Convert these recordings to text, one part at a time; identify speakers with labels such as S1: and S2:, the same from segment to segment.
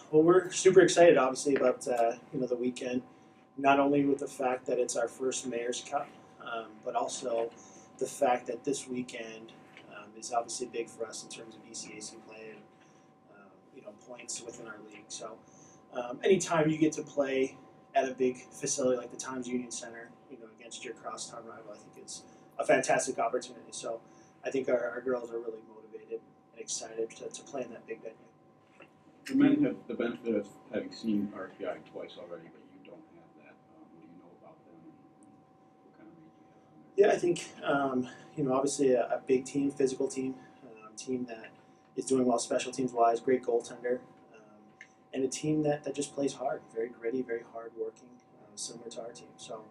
S1: Well, we're super excited, obviously, about the weekend. Not only with the fact that it's our first Mayor's Cup, but also the fact that this weekend is obviously big for us in terms of ECAC play and points within our league. So, anytime you get to play at a big facility like the Times Union Center, against your crosstown rival, I think it's a fantastic opportunity. So, I think our girls are really motivated and excited to play in that big venue.
S2: The men have the benefit of having seen RPI twice already, but you don't have that. What do you know about them and what kind of read you have on there?
S1: Yeah, I think, obviously a big team, physical team, team that is doing well special teams wise, great goaltender, and a team that just plays hard, very gritty, very hard working, similar to our team. So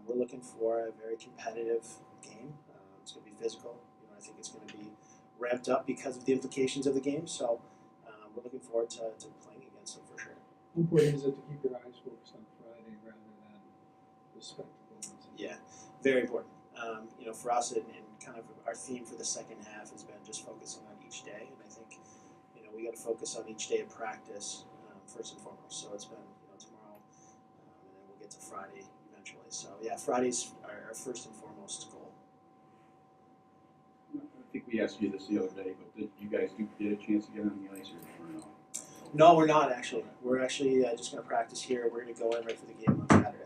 S1: we're looking for a very competitive game. It's going to be physical. I think it's going to be ramped up because of the implications of the game. So we're looking forward to playing against them for sure.
S3: How important is it to keep your eyes focused on Friday rather than the spectacle?
S1: Yeah, very important. For us, and kind of our theme for the second half has been just focusing on each day, and I think we got to focus on each day of practice first and foremost. So it's been tomorrow, and then we'll get to Friday eventually. So yeah, Friday's our first and foremost goal.
S2: I think we asked you this the other day, but did you guys get a chance to get on the ice or no?
S1: No, we're not actually. We're actually just going to practice here. We're going to go in right for the game on Saturday.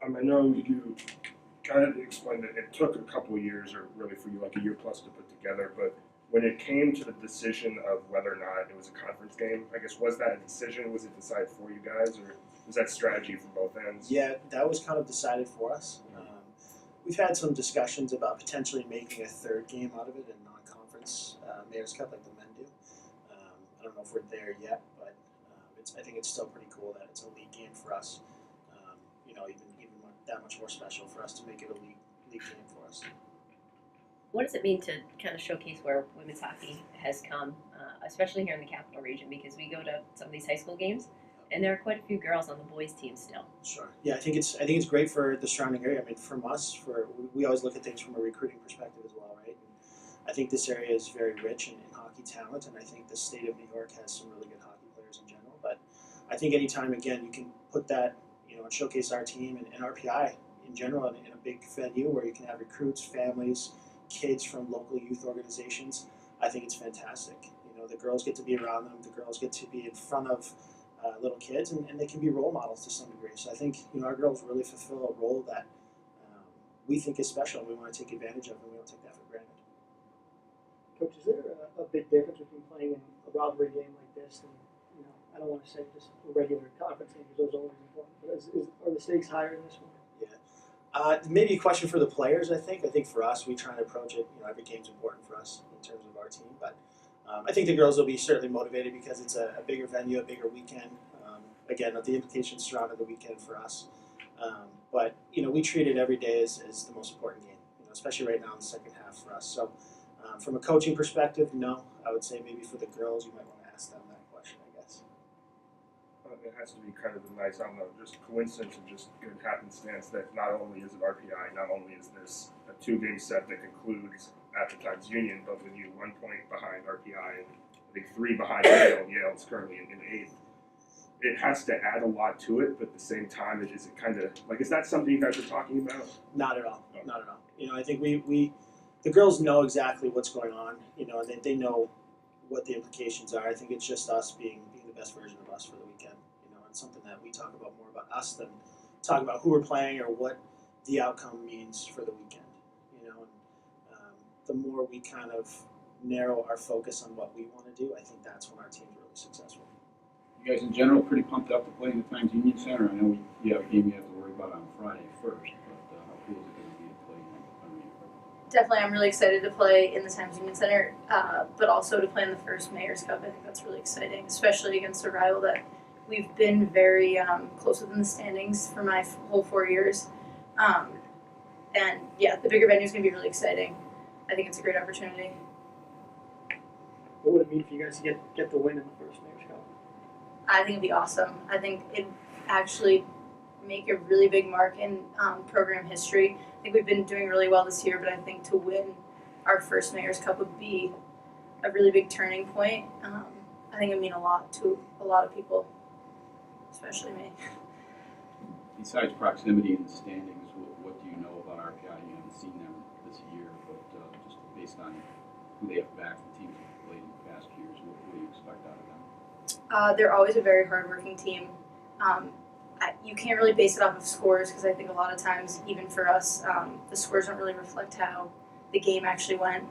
S4: I know you kind of explained that it took a couple of years, or really for you, like a year plus to put together, but when it came to the decision of whether or not it was a conference game, I guess, was that a decision? Was it decided for you guys, or was that strategy from both ends?
S1: Yeah, that was kind of decided for us. We've had some discussions about potentially making a third game out of it in non-conference Mayor's Cup like the men do. I don't know if we're there yet, but I think it's still pretty cool that it's a league game for us. Even that much more special for us to make it a league game for us.
S5: What does it mean to kind of showcase where women's hockey has come, especially here in the Capital Region? Because we go to some of these high school games, and there are quite a few girls on the boys' team still.
S1: Sure. Yeah, I think it's great for the surrounding area. I mean, from us, we always look at things from a recruiting perspective as well, right? And I think this area is very rich in hockey talent, and I think the state of New York has some really good hockey players in general. But I think anytime, again, you can put that, and showcase our team and RPI in general in a big venue where you can have recruits, families, kids from local youth organizations, I think it's fantastic. The girls get to be around them, the girls get to be in front of little kids, and they can be role models to some degree. So I think our girls really fulfill a role that we think is special and we want to take advantage of, and we don't take that for granted.
S6: Coach, is there a big difference between playing in a rivalry game like this and, I don't want to say just a regular conference game because those are always important, but are the stakes higher in this one?
S1: Yeah. Maybe a question for the players, I think. I think for us, we try to approach it, every game's important for us in terms of our team, but I think the girls will be certainly motivated because it's a bigger venue, a bigger weekend. Again, the implications surrounding the weekend for us. But, we treat it every day as the most important game, especially right now in the second half for us. So from a coaching perspective, no. I would say maybe for the girls, you might want to ask them that question, I guess.
S4: It has to be kind of a nice, I don't know, just coincidence and just good happenstance that not only is it RPI, not only is this a two-game set that concludes at the Times Union, but with you 1 point behind RPI and I think 3 behind Yale. Yale is currently in 8th. It has to add a lot to it, but at the same time, is it kind of like, is that something you guys are talking about?
S1: Not at all. No. Not at all. I think the girls know exactly what's going on. And they know what the implications are. I think it's just us being the best version of us for the weekend. And something that we talk about more about us than talk about who we're playing or what the outcome means for the weekend. The more we kind of narrow our focus on what we want to do, I think that's when our team's really successful.
S2: You guys in general pretty pumped up to play in the Times Union Center. I know you have a game you have to worry about on Friday first, but how cool is it going to be to play in Arena?
S7: Definitely, I'm really excited to play in the Times Union Center, but also to play in the first Mayor's Cup. I think that's really exciting, especially against a rival that we've been very close within the standings for my whole 4 years. And yeah, the bigger venue is going to be really exciting. I think it's a great opportunity.
S6: What would it mean for you guys to get the win in the first Mayor's Cup?
S7: I think it'd be awesome. I think it'd actually make a really big mark in program history. I think we've been doing really well this year, but I think to win our first Mayor's Cup would be a really big turning point. I think it mean a lot to a lot of people, especially me.
S2: Besides proximity and the standings, what do you know about RPI? You haven't seen them this year, but just based on who they have backed, the teams have played in the past years, what do you expect out of them?
S7: They're always a very hardworking team. You can't really base it off of scores because I think a lot of times, even for us, the scores don't really reflect how the game actually went.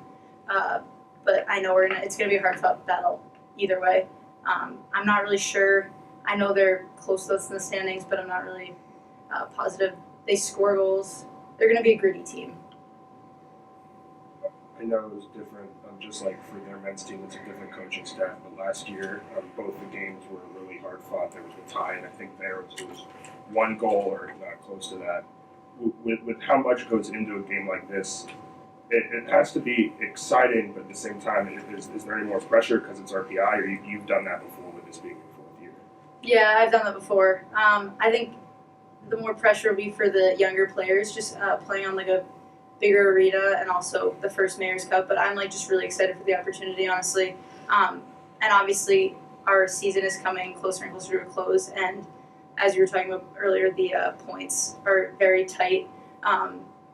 S7: But I know it's going to be a hard-fought battle either way. I'm not really sure. I know they're close to us in the standings, but I'm not really positive. They score goals. They're going to be a gritty team.
S4: I know it was different, just like for their men's team, it's a different coaching staff. But last year, both the games were really hard fought. There was a tie, and I think there was one goal or not close to that. With how much goes into a game like this, it has to be exciting, but at the same time, is there any more pressure because it's RPI, or you've done that before with this being your fourth year?
S7: Yeah, I've done that before. I think the more pressure will be for the younger players, just playing on like a bigger arena and also the first Mayor's Cup. But I'm like just really excited for the opportunity, honestly. And obviously, our season is coming closer and closer to a close. And as you were talking about earlier, the points are very tight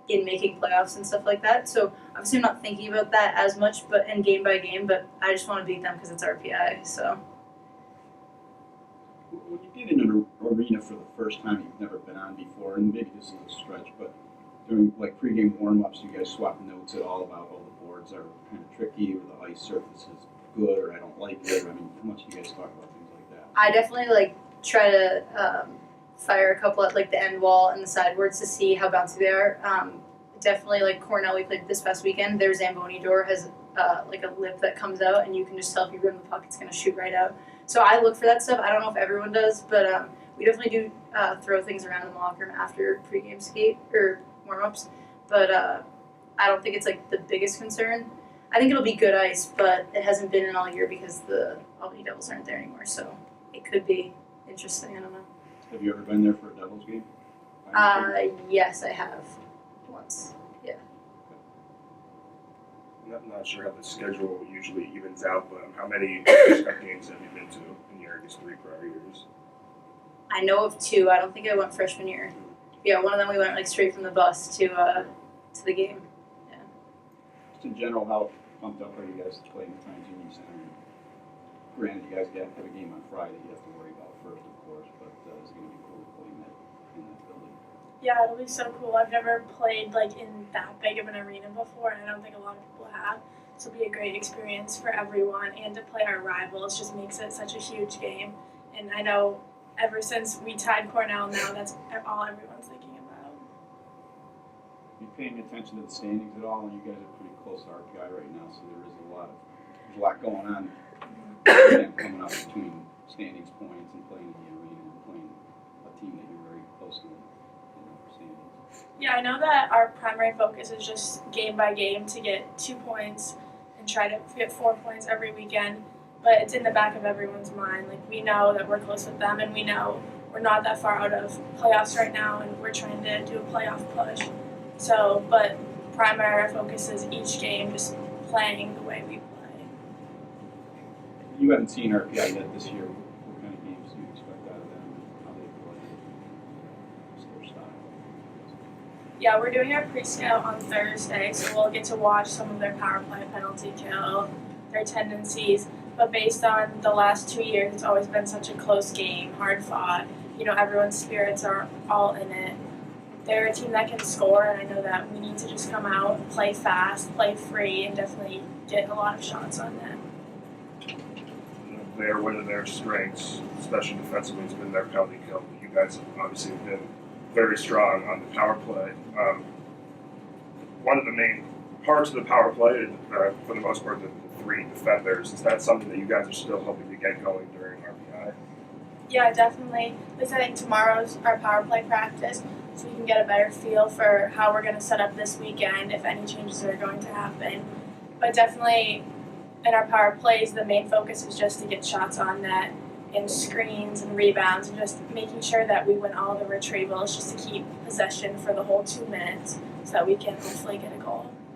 S7: in making playoffs and stuff like that. So obviously, I'm not thinking about that as much, but in game by game. But I just want to beat them because it's RPI. So.
S2: When you get in an arena for the first time you've never been on before, and maybe this is a stretch, but during like pregame warm-ups, you guys swap notes at all about the boards are kind of tricky, or the ice surface is good, or I don't like it. I mean, how much do you guys talk about things like that?
S7: I definitely try to fire a couple at the end wall and the sideboards to see how bouncy they are. Definitely Cornell, we played this past weekend. Their Zamboni door has a lip that comes out, and you can just tell if you rim the puck, it's going to shoot right out. So I look for that stuff. I don't know if everyone does, but we definitely do throw things around in the locker room after pregame skate or warm-ups. But I don't think it's the biggest concern. I think it'll be good ice, but it hasn't been in all year because the Albany Devils aren't there anymore. So it could be interesting. I don't know.
S2: Have you ever been there for a Devils game?
S7: Yes, I have once. Yeah.
S4: I'm not sure how the schedule usually evens out, but how many Cup games have you been to in your 3 prior years?
S7: I know of 2. I don't think I went freshman year. Yeah, one of them we went straight from the bus to the game. Yeah.
S2: Just in general, how pumped up are you guys to play in the Times Union Center? Granted, you guys have a game on Friday you have to worry about first, of course, but it's going to be cool playing that in that building.
S8: Yeah, it'll be so cool. I've never played in that big of an arena before, and I don't think a lot of people have. So it'll be a great experience for everyone, and to play our rivals just makes it such a huge game. And I know ever since we tied Cornell, now that's all everyone's thinking about.
S2: Are you paying attention to the standings at all? And you guys are pretty close to RPI right now, so there's a lot going on coming up between standings points and playing in the arena and playing a team that you're very close to.
S8: Yeah, I know that our primary focus is just game by game to get 2 points and try to get 4 points every weekend. But it's in the back of everyone's mind. We know that we're close with them, and we know we're not that far out of playoffs right now, and we're trying to do a playoff push. So, but primary focus is each game just playing the way we play.
S2: You haven't seen RPI yet this year. What kind of games do you expect out of them and how they play? What's their style?
S8: Yeah, we're doing our pre-scout on Thursday, so we'll get to watch some of their power play, penalty kill, their tendencies. But based on the last 2 years, it's always been such a close game, hard fought. Everyone's spirits are all in it. They're a team that can score, and I know that we need to just come out, play fast, play free, and definitely get a lot of shots on net.
S4: One of their strengths, especially defensively, has been their penalty kill. You guys have obviously been very strong on the power play. One of the main parts of the power play, for the most part, the 3 defenders. Is that something that you guys are still hoping to get going during RPI?
S8: Yeah, definitely. At least I think tomorrow's our power play practice, so we can get a better feel for how we're going to set up this weekend, if any changes are going to happen. But definitely in our power plays, the main focus is just to get shots on net and screens and rebounds, and just making sure that we win all the retrievals just to keep possession for the whole 2 minutes so that we can hopefully get a goal.